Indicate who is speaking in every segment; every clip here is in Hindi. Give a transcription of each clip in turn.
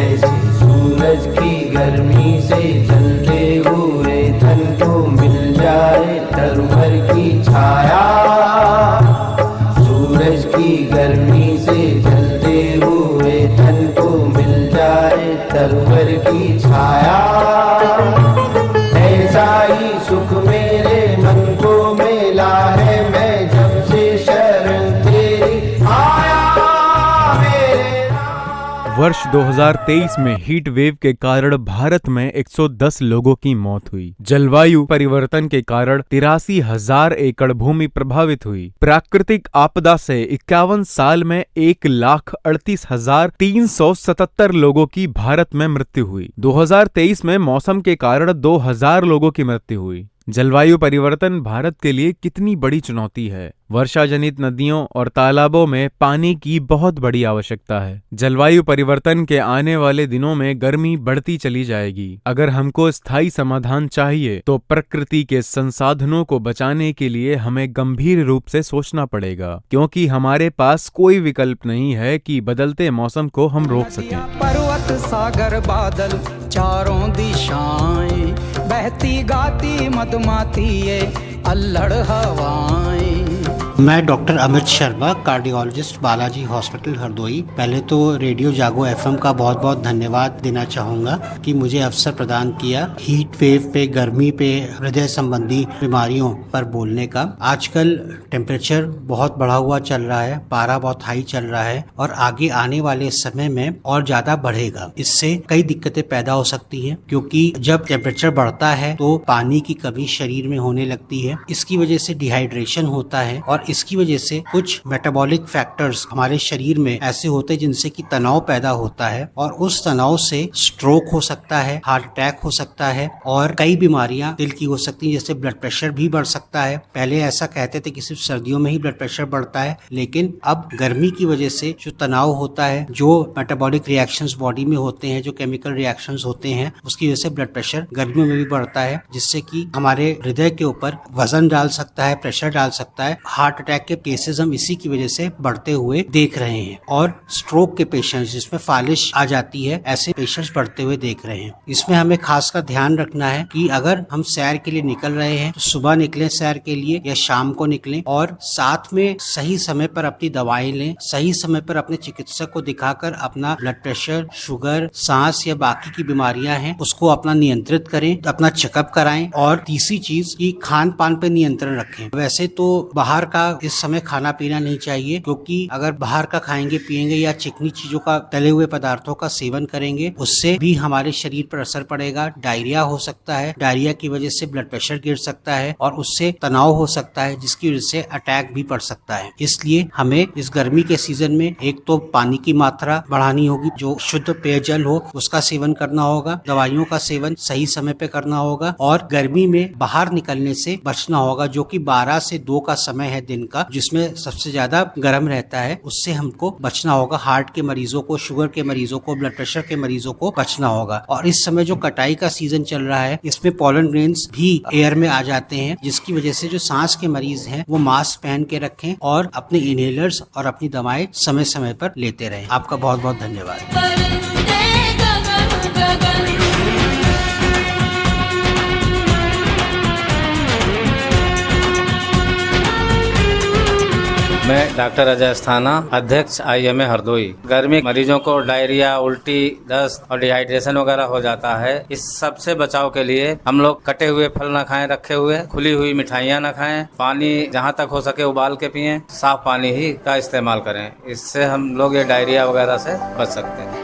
Speaker 1: जैसे सूरज की गर्मी से जलते हुए तन को मिल जाए तरवर की छाया, सूरज की गर्मी से जलते हुए तन को मिल जाए तरवर की छाया, ऐसा ही सुख मेरे मन को मिला है मैं जब से शरण तेरी आया मेरे नाम।
Speaker 2: वर्ष 2023 में हीट वेव के कारण भारत में 110 लोगों की मौत हुई। जलवायु परिवर्तन के कारण 83,000 एकड़ भूमि प्रभावित हुई। प्राकृतिक आपदा से 51 साल में 1,38,377 लोगों की भारत में मृत्यु हुई। 2023 में मौसम के कारण 2,000 लोगों की मृत्यु हुई। जलवायु परिवर्तन भारत के लिए कितनी बड़ी चुनौती है। वर्षा जनित नदियों और तालाबों में पानी की बहुत बड़ी आवश्यकता है। जलवायु परिवर्तन के आने वाले दिनों में गर्मी बढ़ती चली जाएगी। अगर हमको स्थायी समाधान चाहिए तो प्रकृति के संसाधनों को बचाने के लिए हमें गंभीर रूप से सोचना पड़ेगा, क्योंकि हमारे पास कोई विकल्प नहीं है कि बदलते मौसम को हम रोक सकें।
Speaker 3: पर्वत सागर बादल चारों दिशाएं, बहती गाती मधुमाती ये अल्हड़ हवाएं।
Speaker 4: मैं doctor Amit Sharma, cardiologist, Balaji hospital Hardoi. पहले तो रेडियो जागो एफएम का बहुत बहुत धन्यवाद देना चाहूँगा कि मुझे अवसर प्रदान किया हीट वेव पे, गर्मी पे, हृदय संबंधी बीमारियों पर बोलने का। आजकल टेम्परेचर बहुत बढ़ा हुआ चल रहा है, पारा बहुत हाई चल रहा है और आगे आने वाले समय में और ज्यादा बढ़ेगा। इससे कई दिक्कतें पैदा हो सकती हैं, क्योंकि जब टेम्परेचर बढ़ता है तो पानी की कमी शरीर में होने लगती है। इसकी वजह से डिहाइड्रेशन होता है और इसकी वजह से कुछ मेटाबॉलिक फैक्टर्स हमारे शरीर में ऐसे होते हैं जिनसे कि तनाव पैदा होता है और उस तनाव से स्ट्रोक हो सकता है, हार्ट अटैक हो सकता है और कई बीमारियां दिल की हो सकती हैं, जैसे ब्लड प्रेशर भी बढ़ सकता है। पहले ऐसा कहते थे कि सिर्फ सर्दियों में ही ब्लड प्रेशर बढ़ता है, लेकिन अब गर्मी की वजह से जो तनाव होता है, जो मेटाबॉलिक रिएक्शंस बॉडी में होते हैं, जो केमिकल रिएक्शंस होते हैं, उसकी वजह से ब्लड प्रेशर गर्मियों में भी बढ़ता है, जिससे कि हमारे हृदय के ऊपर वजन डाल सकता है, प्रेशर डाल सकता है। हार्ट अटैक के केसेस हम इसी की वजह से बढ़ते हुए देख रहे हैं और स्ट्रोक के पेशेंट्स, जिसमें फालिश आ जाती है, ऐसे पेशेंट्स बढ़ते हुए देख रहे हैं। इसमें हमें खासकर ध्यान रखना है कि अगर हम सैर के लिए निकल रहे हैं तो सुबह निकलें सैर के लिए या शाम को निकलें और साथ में सही समय पर अपनी दवाएं लें, सही समय पर अपने चिकित्सक को दिखाकर अपना ब्लड प्रेशर, शुगर, सांस या बाकी की बीमारियां हैं उसको अपना नियंत्रित करें, अपना चेकअप कराएं। और तीसरी चीज कि खान पान पे नियंत्रण रखें। वैसे तो बाहर का इस समय खाना पीना नहीं चाहिए, क्योंकि अगर बाहर का खाएंगे पिएंगे या चिकनी चीजों का, तले हुए पदार्थों का सेवन करेंगे, उससे भी हमारे शरीर पर असर पड़ेगा। डायरिया हो सकता है, डायरिया की वजह से ब्लड प्रेशर गिर सकता है और उससे तनाव हो सकता है, जिसकी वजह से अटैक भी पड़ सकता है। इसलिए हमें इस गर्मी के सीजन में एक तो पानी की मात्रा बढ़ानी होगी, जो शुद्ध पेयजल हो उसका सेवन करना होगा, दवाइयों का सेवन सही समय पे करना होगा और गर्मी में बाहर निकलने से बचना होगा, जो कि 12 से 2 का समय है दिन का, जिसमें सबसे ज्यादा गर्म रहता है, उससे हमको बचना होगा। हार्ट के मरीजों को, शुगर के मरीजों को, ब्लड प्रेशर के मरीजों को बचना होगा। और इस समय जो कटाई का सीजन चल रहा है, इसमें पॉलन ग्रेन्स भी एयर में आ जाते हैं, जिसकी वजह से जो सांस के मरीज हैं वो मास्क पहन के रखें और अपने इनहेलर्स और अपनी दवाएं समय समय पर लेते रहें। आपका बहुत बहुत धन्यवाद।
Speaker 5: मैं डॉक्टर अजय अस्थाना, अध्यक्ष IMA हरदोई। गर्मी मरीजों को डायरिया, उल्टी, दस्त और डिहाइड्रेशन वगैरह हो जाता है। इस सब से बचाव के लिए हम लोग कटे हुए फल न खाएं, रखे हुए खुली हुई मिठाइयाँ न खाएं, पानी जहाँ तक हो सके उबाल के पिएं, साफ पानी ही का इस्तेमाल करें। इससे हम लोग ये डायरिया वगैरह से बच सकते हैं।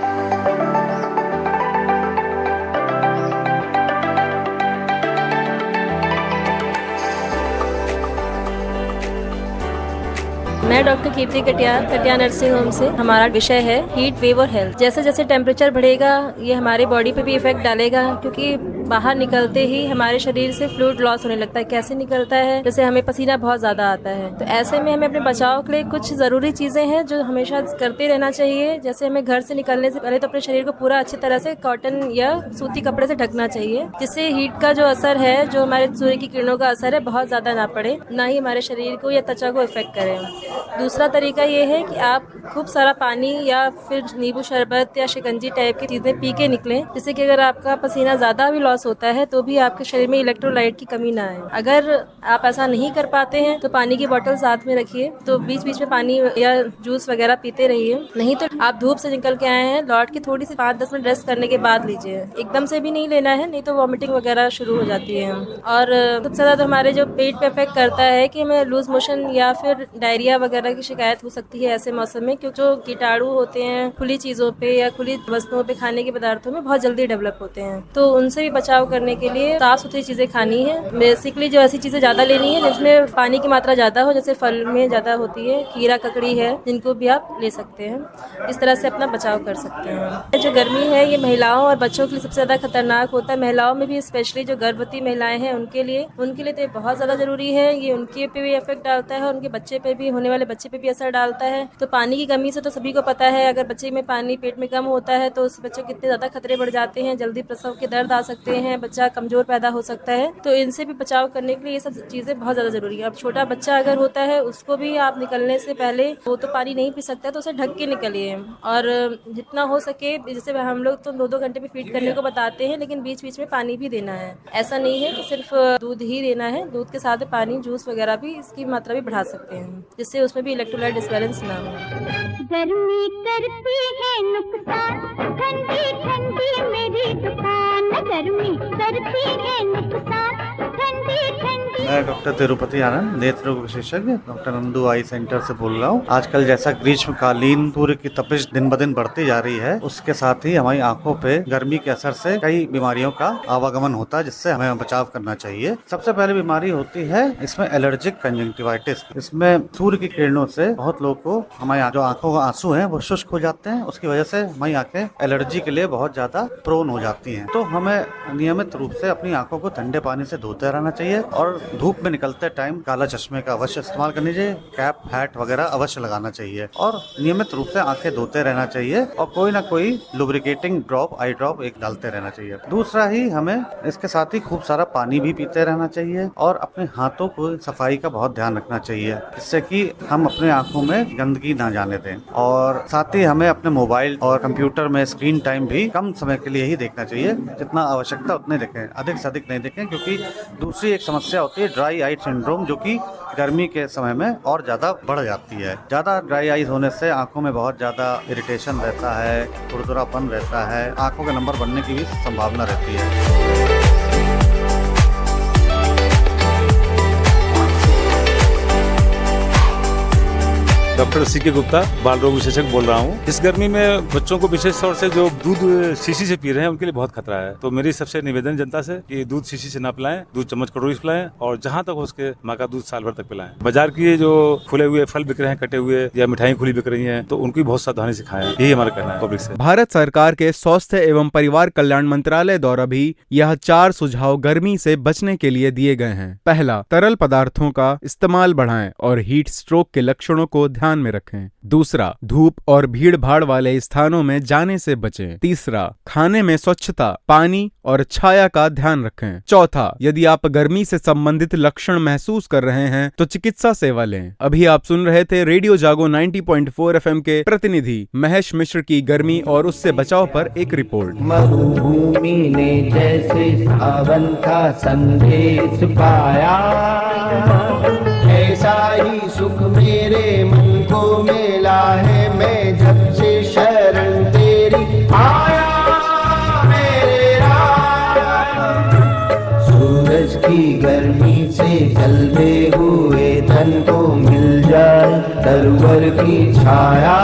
Speaker 6: मैं डॉक्टर कीर्ति कटियार नर्सिंग होम से। हमारा विषय है हीट वेव और हेल्थ। जैसे जैसे टेम्परेचर बढ़ेगा ये हमारे बॉडी पे भी इफेक्ट डालेगा, क्योंकि बाहर निकलते ही हमारे शरीर से फ्लूइड लॉस होने लगता है। कैसे निकलता है? जैसे हमें पसीना बहुत ज़्यादा आता है, तो ऐसे में हमें अपने बचाव के लिए कुछ ज़रूरी चीज़ें हैं जो हमेशा करते रहना चाहिए। जैसे हमें घर से निकलने से पहले तो अपने शरीर को पूरा अच्छी तरह से कॉटन या सूती कपड़े से ढकना चाहिए, जिससे हीट का जो असर है, जो हमारे सूर्य की किरणों का असर है, बहुत ज़्यादा ना पड़े, ना ही हमारे शरीर को या त्वचा को इफेक्ट करे। दूसरा तरीका ये है कि आप खूब सारा पानी या फिर नींबू शरबत या शिकंजी टाइप की चीज़ें पी के निकलें, जिससे कि अगर आपका पसीना ज़्यादा भी लॉस होता है तो भी आपके शरीर में इलेक्ट्रोलाइट की कमी ना आए। अगर आप ऐसा नहीं कर पाते हैं तो पानी की बोतल साथ में रखिए, तो बीच बीच में पानी या जूस वगैरह पीते रहिए। नहीं तो आप धूप से निकल के आए हैं, लौट के थोड़ी सी 5-10 मिनट रेस्ट करने के बाद लीजिए। एकदम से भी नहीं लेना है, नहीं तो वॉमिटिंग वगैरह शुरू हो जाती है। और सबसे ज़्यादा तो हमारे जो पेट पे इफेक्ट करता है कि हमें लूज मोशन या फिर डायरिया वगैरह की शिकायत हो सकती है ऐसे मौसम में, क्योंकि जो कीटाणु होते हैं खुली चीज़ों पे या खुली वस्तुओं पे, खाने के पदार्थों में बहुत जल्दी डेवलप होते हैं। तो उनसे भी बचाव करने के लिए साफ सुथरी चीज़ें खानी है। बेसिकली जो ऐसी चीज़ें ज़्यादा लेनी है जिसमें पानी की मात्रा ज़्यादा हो, जैसे फल में ज़्यादा होती है, खीरा ककड़ी है, जिनको भी आप ले सकते हैं। इस तरह से अपना बचाव कर सकते हैं। जो गर्मी है ये महिलाओं और बच्चों के लिए सबसे ज़्यादा खतरनाक होता है। महिलाओं में भी स्पेशली जो गर्भवती महिलाएं हैं उनके लिए तो ये बहुत ज़्यादा ज़रूरी है। ये उनके पे भी इफेक्ट डालता है, उनके बच्चे पे भी, होने वाले बच्चे पे भी असर डालता है। तो पानी की कमी से तो सभी को पता है, अगर बच्चे में पानी पेट में कम होता है तो उस बच्चे को कितने ज़्यादा खतरे बढ़ जाते हैं, जल्दी प्रसव के दर्द आ सकते हैं, बच्चा कमज़ोर पैदा हो सकता है। तो इनसे भी बचाव करने के लिए ये सब चीज़ें बहुत ज़्यादा ज़रूरी है। अब छोटा बच्चा अगर होता है उसको भी आप निकलने से पहले, वो तो पानी नहीं पी सकता, तो उसे ढक के निकलिए। और जितना हो सके, जैसे हम लोग तो 2-2 घंटे में फीड करने को बताते हैं, लेकिन बीच बीच में पानी भी देना है। ऐसा नहीं है कि सिर्फ दूध ही देना है, दूध के साथ पानी, जूस वगैरह भी, इसकी मात्रा भी बढ़ा सकते हैं, जिससे उसमें भी इलेक्ट्रोलाइट डिसबैलेंस ना हो।
Speaker 7: गर्मी करती है नुकसान, ठंडी ठंडी मेरी दुकान, गर्मी करती है नुकसान, ठंडी ठंडी।
Speaker 8: मैं डॉक्टर तिरुपति आनंद, नेत्र रोग विशेषज्ञ, डॉक्टर नंदू आई सेंटर से बोल रहा हूँ। आजकल जैसा ग्रीष्मकालीन सूर्य की तपिश दिन ब दिन बढ़ती जा रही है, उसके साथ ही हमारी आंखों पे गर्मी के असर से कई बीमारियों का आवागमन होता है, जिससे हमें बचाव करना चाहिए। सबसे पहले बीमारी होती है इसमें एलर्जिक कंजंक्टिवाइटिस। इसमें सूर्य की किरणों से बहुत लोग को, हमारी जो आंखों का आंसू हैं वो शुष्क हो जाते हैं। उसकी वजह से हमारी आंखें एलर्जी के लिए बहुत ज्यादा प्रोन हो जाती हैं। तो हमें नियमित रूप से अपनी आंखों को ठंडे पानी से धोते रहना चाहिए और धूप में निकलते टाइम काला चश्मे का अवश्य इस्तेमाल करनी चाहिए। कैप, हैट वगैरह अवश्य लगाना चाहिए और नियमित रूप से आंखें धोते रहना चाहिए और कोई ना कोई लुब्रिकेटिंग ड्रॉप, आई ड्रॉप एक डालते रहना चाहिए। दूसरा ही हमें इसके साथ ही खूब सारा पानी भी पीते रहना चाहिए और अपने हाथों को सफाई का बहुत ध्यान रखना चाहिए, जिससे कि हम अपने आंखों में गंदगी ना जाने दें। और साथ ही हमें अपने मोबाइल और कंप्यूटर में स्क्रीन टाइम भी कम समय के लिए ही देखना चाहिए, जितना आवश्यकता उतने देखें, अधिक से अधिक नहीं देखें, क्योंकि दूसरी एक समस्या होती है ड्राई आई सिंड्रोम, जो कि गर्मी के समय में और ज्यादा बढ़ जाती है। ज्यादा ड्राई आईज होने से आंखों में बहुत ज्यादा इरिटेशन रहता है, खुरदुरापन रहता है, आंखों के नंबर बनने की भी संभावना रहती है।
Speaker 9: डॉक्टर सीके गुप्ता, बाल रोग विशेषज्ञ बोल रहा हूँ। इस गर्मी में बच्चों को विशेष तौर से जो दूध शीशी से पी रहे हैं उनके लिए बहुत खतरा है। तो मेरी सबसे निवेदन जनता से कि दूध शीशी से ना पिलाएं, दूध चम्मच कटोरी से पिलाएं और जहाँ तक हो उसके माँ का दूध साल भर तक पिलाएं। बाजार की जो खुले हुए फल बिक रहे हैं, कटे हुए, या मिठाई खुली बिक रही है, तो उनकी बहुत सावधानी से खाएं। यही हमारा कहना है पब्लिक से।
Speaker 2: भारत सरकार के स्वास्थ्य एवं परिवार कल्याण मंत्रालय द्वारा भी यह 4 सुझाव गर्मी से बचने के लिए दिए गए हैं। पहला, तरल पदार्थों का इस्तेमाल बढ़ाएं और हीट स्ट्रोक के लक्षणों को ध्यान में रखें। दूसरा, धूप और भीड़ भाड़ वाले स्थानों में जाने से बचें। तीसरा, खाने में स्वच्छता, पानी और छाया का ध्यान रखें। चौथा, यदि आप गर्मी से संबंधित लक्षण महसूस कर रहे हैं तो चिकित्सा सेवा लें। अभी आप सुन रहे थे रेडियो जागो 90.4 FM के प्रतिनिधि महेश मिश्र की गर्मी और उससे बचाव पर एक रिपोर्ट।
Speaker 1: मरुभूमि ने जैसे सावन का संदेश पाया, ऐसा ही सुख मेरे मन को मिला है। मैं जब से शरण तेरी आया मेरे राम, सूरज की गर्मी से जलते हुए तन को मिल जाए तरवर की छाया।